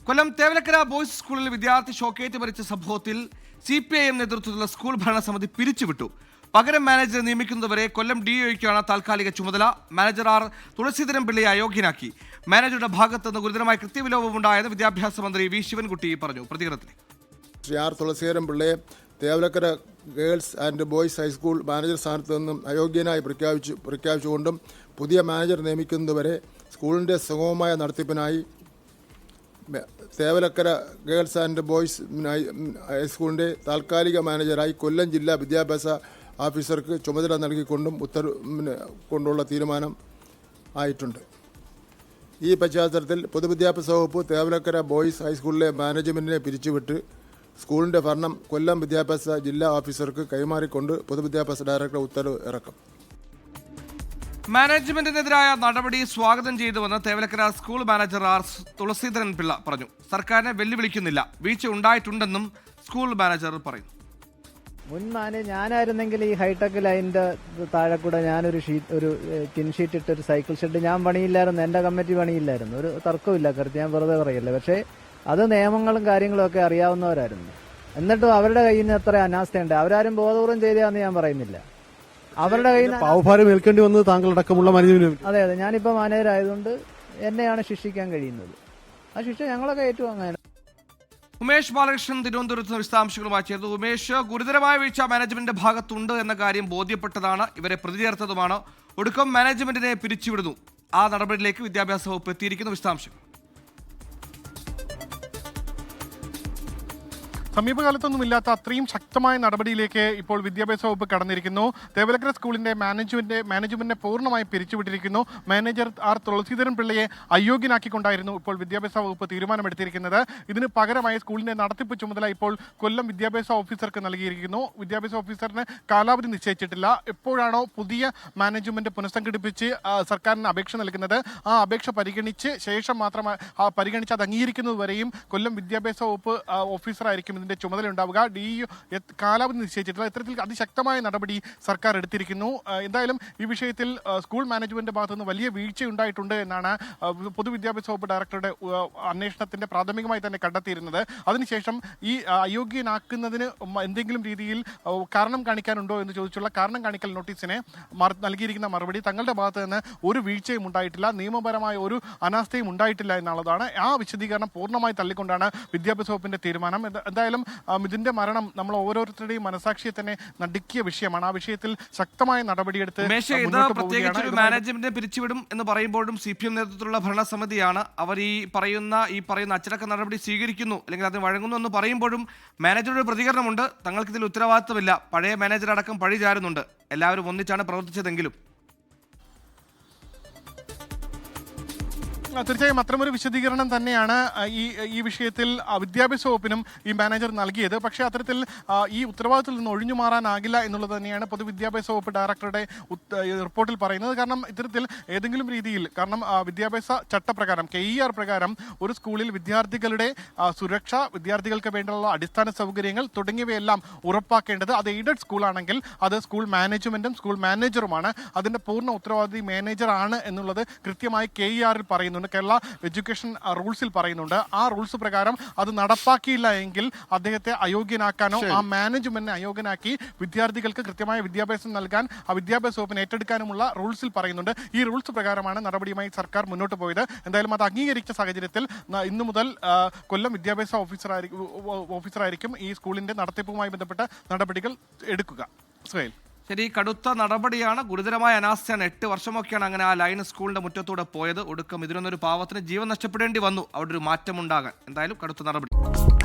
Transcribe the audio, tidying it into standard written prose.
കൊല്ലം Thevalakkara boys സ്കൂളിൽ വിദ്യാർത്ഥി ഷോക്കേറ്റ് മരിച്ച സംഭവത്തിൽ CPIM നേതൃത്വത്തിലുള്ള സ്കൂൾ ഭരണസമിതി പിരിച്ചുവിട്ടു. പകരം മാനേജറെ നിയമിക്കുന്നതുവരെ കൊല്ലം DIOയ്ക്കാണ് താൽക്കാലിക ചുമതല. മാനേജർ ആർ തുളസീധരൻ പിള്ളയെ അയോഗ്യനാക്കി. മാനേജറുടെ ഭാഗത്തുനിന്ന് ഗുരുതരമായ കൃത്യവിലോപമുണ്ടായെന്ന് വിദ്യാഭ്യാസ മന്ത്രി വി ശിവൻകുട്ടി പറഞ്ഞു. പ്രതികരണത്തിൽ ശ്രീ ആർ തുളസീധരൻ പിള്ളയെ Thevalakkara girls and boys high school manager സ്ഥാനത്ത് നിന്നും അയോഗ്യനായി പ്രഖ്യാപിച്ചുകൊണ്ടും പുതിയ മാനേജർ നിയമിക്കുന്നതുവരെ സ്കൂളിൻ്റെ സുഗമമായ നടത്തിപ്പിനായി തേവലക്കര ഗേൾസ് ആൻഡ് ബോയ്സ് ഹൈസ്കൂളിൻ്റെ താൽക്കാലിക മാനേജറായി കൊല്ലം ജില്ലാ വിദ്യാഭ്യാസ ഓഫീസർക്ക് ചുമതല നൽകിക്കൊണ്ടും കൊണ്ടുള്ള തീരുമാനം ആയിട്ടുണ്ട്. ഈ പശ്ചാത്തലത്തിൽ പൊതുവിദ്യാഭ്യാസ വകുപ്പ് തേവലക്കര ബോയ്സ് ഹൈസ്കൂളിലെ മാനേജ്മെൻറ്റിനെ പിരിച്ചുവിട്ട് സ്കൂളിൻ്റെ ഭരണം കൊല്ലം വിദ്യാഭ്യാസ ജില്ലാ ഓഫീസർക്ക് കൈമാറിക്കൊണ്ട് പൊതുവിദ്യാഭ്യാസ ഡയറക്ടർ ഉത്തരവ് ഇറക്കും. മാനേജ്മെന്റിനെതിരായ നടപടി സ്വാഗതം ചെയ്തുവെന്ന് Thevalakkara school manager R Thulaseedharan Pillai പറഞ്ഞു. സർക്കാരിനെ വെല്ലുവിളിക്കുന്നില്ല, വീഴ്ച ഉണ്ടായിട്ടുണ്ടെന്നും സ്കൂൾ മാനേജർ പറയുന്നു. ഞാനായിരുന്നെങ്കിൽ ഈ ഹൈടെക് ലൈനിന്റെ താഴെ കൂടെ ഞാനൊരു ടിൻ ഷീറ്റ് ഇട്ട് ഒരു സൈക്കിൾ ഷെഡ് ഞാൻ പണിയില്ലായിരുന്നു, എന്റെ കമ്മിറ്റി പണിയില്ലായിരുന്നു, ഒരു തർക്കമില്ല കരുത്ത്, ഞാൻ വെറുതെ പറയല്ലേ. പക്ഷേ അത് നിയമങ്ങളും കാര്യങ്ങളും ഒക്കെ അറിയാവുന്നവരായിരുന്നു. എന്നിട്ടും അവരുടെ കയ്യിൽ നിന്ന് എത്ര അനാസ്ഥയുണ്ട്. അവരാരും ബോധപൂർവ്വം ചെയ്താന്ന് ഞാൻ പറയുന്നില്ല. അവരുടെ കയ്യിൽ നിന്ന് പാവഭാരം ഏൽക്കേണ്ടി വന്നത് താങ്കളടക്കമുള്ള മാനേജ്മെന്റ്. അതെ അതെ, ഞാനിപ്പോ മാനേജർ ആയതുകൊണ്ട് എന്നെയാണ് ശിക്ഷിക്കാൻ കഴിയുന്നത്. ആ ശിക്ഷ ഞങ്ങളൊക്കെ ഏറ്റുവാങ്ങാൻ. ഉമേഷ് ബാലകൃഷ്ണൻ തിരുവനന്തപുരത്ത് നിന്ന് വിശദാംശങ്ങളുമായി ചേർന്നു. ഉമേഷ്, ഗുരുതരമായ വീഴ്ച മാനേജ്മെന്റിന്റെ ഭാഗത്തുണ്ട് എന്ന കാര്യം ബോധ്യപ്പെട്ടതാണ്, ഇവരെ പ്രതി ചേർത്തതുമാണ്. ഒടുക്കം മാനേജ്മെന്റിനെ പിരിച്ചുവിടുന്നു. ആ നടപടിയിലേക്ക് വിദ്യാഭ്യാസ വകുപ്പ് എത്തിയിരിക്കുന്നു. വിശദാംശം. സമീപകാലത്തൊന്നുമില്ലാത്ത അത്രയും ശക്തമായ നടപടിയിലേക്ക് ഇപ്പോൾ വിദ്യാഭ്യാസ വകുപ്പ് കടന്നിരിക്കുന്നു. തേവലക്കര സ്കൂളിന്റെ മാനേജ്മെന്റിനെ പൂർണ്ണമായി പിരിച്ചുവിട്ടിരിക്കുന്നു. മാനേജർ ആർ തുളസീധരൻ പിള്ളയെ അയോഗ്യനാക്കിക്കൊണ്ടായിരുന്നു ഇപ്പോൾ വിദ്യാഭ്യാസ വകുപ്പ് തീരുമാനമെടുത്തിരിക്കുന്നത്. ഇതിന് പകരമായി സ്കൂളിന്റെ നടത്തിപ്പ് ചുമതല ഇപ്പോൾ കൊല്ലം വിദ്യാഭ്യാസ ഓഫീസർക്ക് നൽകിയിരിക്കുന്നു. വിദ്യാഭ്യാസ ഓഫീസറിന് കാലാവധി നിശ്ചയിച്ചിട്ടില്ല. എപ്പോഴാണോ പുതിയ മാനേജ്മെന്റ് പുനഃസംഘടിപ്പിച്ച് സർക്കാരിന് അപേക്ഷ നൽകുന്നത്, ആ അപേക്ഷ പരിഗണിച്ച് ശേഷം മാത്രം പരിഗണിച്ച് അത് അംഗീകരിക്കുന്നതുവരെയും കൊല്ലം വിദ്യാഭ്യാസ വകുപ്പ് ഓഫീസറായിരിക്കും ഇതിന്റെ ചുമതല ഉണ്ടാവുക. DIO കാലാവധി നിശ്ചയിച്ചിട്ടുള്ള ഇത്തരത്തിൽ അതിശക്തമായ നടപടി സർക്കാർ എടുത്തിരിക്കുന്നു. എന്തായാലും ഈ വിഷയത്തിൽ സ്കൂൾ മാനേജ്മെന്റ് ഭാഗത്തു നിന്ന് വലിയ വീഴ്ചയുണ്ടായിട്ടുണ്ട് എന്നാണ് പൊതുവിദ്യാഭ്യാസ വകുപ്പ് ഡയറക്ടറുടെ അന്വേഷണത്തിന്റെ പ്രാഥമികമായി തന്നെ കണ്ടെത്തിയിരുന്നത്. അതിനുശേഷം ഈ അയോഗ്യനാക്കുന്നതിന് എന്തെങ്കിലും രീതിയിൽ കാരണം കാണിക്കാനുണ്ടോ എന്ന് ചോദിച്ചുള്ള കാരണം കാണിക്കൽ നോട്ടീസിനെ നൽകിയിരിക്കുന്ന മറുപടി തങ്ങളുടെ ഭാഗത്ത് നിന്ന് ഒരു വീഴ്ചയും ഉണ്ടായിട്ടില്ല, നിയമപരമായ ഒരു അനാസ്ഥയും ഉണ്ടായിട്ടില്ല എന്നുള്ളതാണ്. ആ വിശദീകരണം പൂർണ്ണമായി തള്ളിക്കൊണ്ടാണ് വിദ്യാഭ്യാസ വകുപ്പിന്റെ തീരുമാനം. എന്തായാലും ഇതിന്റെ മരണം നമ്മൾ ഓരോരുത്തരുടെയും മനസാക്ഷിയെ തന്നെ നടുക്കിയ വിഷയമാണ്. ആ വിഷയത്തിൽ ശക്തമായ നടപടിയെടുത്ത് മാനേജ്മെന്റിനെ പിരിച്ചുവിടും എന്ന് പറയുമ്പോഴും CPM നേതൃത്വത്തിലുള്ള ഭരണസമിതിയാണ്. അവർ ഈ പറയുന്ന അച്ചടക്ക നടപടി സ്വീകരിക്കുന്നു അല്ലെങ്കിൽ അതിന് വഴങ്ങുന്നു എന്ന് പറയുമ്പോഴും മാനേജറുടെ പ്രതികരണമുണ്ട്. തങ്ങൾക്കിതിൽ ഉത്തരവാദിത്തമില്ല, പഴയ മാനേജർ അടക്കം പഴി ചാരുന്നുണ്ട്, എല്ലാവരും ഒന്നിച്ചാണ് പ്രവർത്തിച്ചതെങ്കിലും. തീർച്ചയായും അത്തരമൊരു വിശദീകരണം തന്നെയാണ് ഈ വിഷയത്തിൽ വിദ്യാഭ്യാസ വകുപ്പിനും ഈ മാനേജർ നൽകിയത്. പക്ഷേ അത്തരത്തിൽ ഈ ഉത്തരവാദിത്തത്തിൽ നിന്ന് ഒഴിഞ്ഞു മാറാനാകില്ല എന്നുള്ളത് തന്നെയാണ് പൊതുവിദ്യാഭ്യാസ വകുപ്പ് ഡയറക്ടറുടെ റിപ്പോർട്ടിൽ പറയുന്നത്. കാരണം ഇത്തരത്തിൽ ഏതെങ്കിലും രീതിയിൽ വിദ്യാഭ്യാസ ചട്ടപ്രകാരം KER പ്രകാരം ഒരു സ്കൂളിൽ വിദ്യാർത്ഥികളുടെ സുരക്ഷ, വിദ്യാർത്ഥികൾക്ക് വേണ്ടിയുള്ള അടിസ്ഥാന സൗകര്യങ്ങൾ തുടങ്ങിയവയെല്ലാം ഉറപ്പാക്കേണ്ടത് അത് എയ്ഡഡ് സ്കൂളാണെങ്കിൽ അത് സ്കൂൾ മാനേജ്മെന്റും സ്കൂൾ മാനേജറുമാണ്. അതിന്റെ പൂർണ്ണ ഉത്തരവാദി മാനേജർ ആണ് എന്നുള്ളത് കൃത്യമായി KER പറയുന്നുണ്ട്, കേരള എഡ്യൂക്കേഷൻ റൂൾസിൽ പറയുന്നുണ്ട്. ആ റൂൾസ് പ്രകാരം അത് നടപ്പാക്കിയില്ല എങ്കിൽ അദ്ദേഹത്തെ അയോഗ്യനാക്കാനോ ആ മാനേജ്മെന്റിനെ അയോഗ്യനാക്കി വിദ്യാർത്ഥികൾക്ക് കൃത്യമായ വിദ്യാഭ്യാസം നൽകാൻ ആ വിദ്യാഭ്യാസ വകുപ്പിന് ഏറ്റെടുക്കാനുമുള്ള റൂൾസിൽ പറയുന്നുണ്ട്. ഈ റൂൾസ് പ്രകാരമാണ് നടപടിയുമായി സർക്കാർ മുന്നോട്ട് പോയത്. എന്തായാലും അത് അംഗീകരിച്ച സാഹചര്യത്തിൽ ഇന്നു മുതൽ കൊല്ലം വിദ്യാഭ്യാസ ഓഫീസറായിരിക്കും ഈ സ്കൂളിന്റെ നടത്തിപ്പുമായി ബന്ധപ്പെട്ട നടപടികൾ എടുക്കുക. സുഹേൽ, ശരി, കടുത്ത നടപടിയാണ്, ഗുരുതരമായ അനാസ്ഥയാണ്. 8 വർഷമൊക്കെയാണ് അങ്ങനെ ആ ലൈൻ സ്കൂളിന്റെ മുറ്റത്തൂടെ പോയത്. ഒടുക്കം ഇതിനൊന്നൊരു പാവത്തിന് ജീവൻ നഷ്ടപ്പെടേണ്ടി വന്നു. അവിടെ ഒരു മാറ്റമുണ്ടാകാൻ എന്തായാലും കടുത്ത നടപടി.